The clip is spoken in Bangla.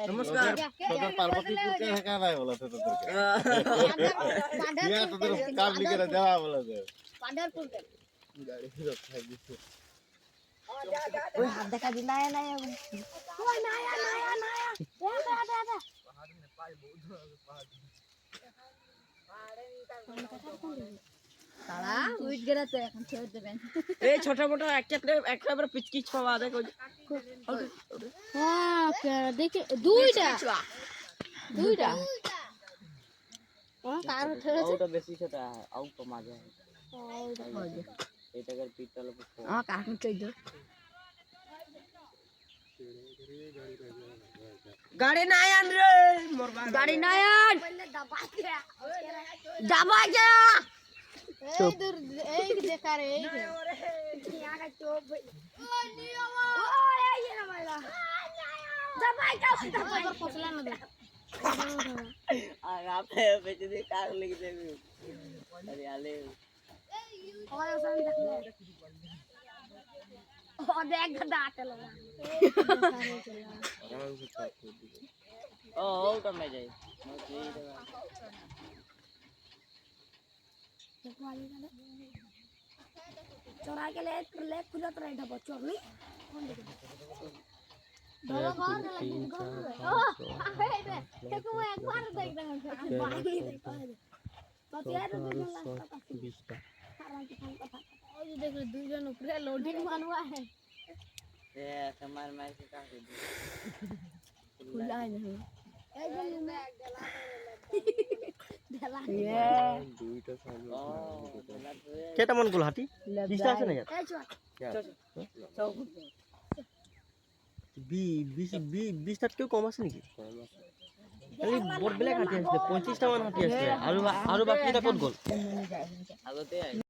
নমস্কার তোদের পার্বতীপুরকে ঢাকা নাই বলা তো তোদেরকে ইয়া তোদের কাম লিখে দেওয়া বলা তো পান্ডারপুরকে গাড়ি ফিরত খাই দিছে ওই হাত দেখা দি নায়া নায়া ওই নায়া নায়া নায়া দে দে তারা উইট গেরাতে এখন ছেড়ে দেবেন এই ছোট মোটো একটা পিচকিচ পাওয়া দেখ হ্যাঁ দেখি দুইটা কার ছেড়েছে ওটা বেশি ছোট আউ তো মাঝে এটাকার পিঠটা লোক কার চইদ গাড়ি নাই আন রে গাড়ি নাই আন দাবা যা এই দূর এই দেখা রে এই আগা তো ও নিও ও এই না মাইলা দাবাই কা দাবাই পছলা না দে আর আপে বেঁচে দিয়ে কাক লেগে যাবে আরে আলে ওরে সামনে দেখ ও দেখ দাঁতে লাগা ও ওটা মে যাই चोरा के ले खुला तो रहता बच्चों में बाबा बाहर लगा ओ हे बे देखो वो एक बार देख रहा है बाहर देखो तो यार तो 20 का ओ ये देखो दो जन ऊपर लोडिंग बनवा है ए समार मार के का दे खुला है ए जल्दी में ढला দুইটা সামনে ও কেটা মন গুলো হাতি 20টা আছে না ए चल 20 টার কেউ কম আছে নাকি খালি বোর্ড ব্ল্যাক হাতি আছে 25টা মান হাতি আছে আর বাকিটা কোন গোল আগতে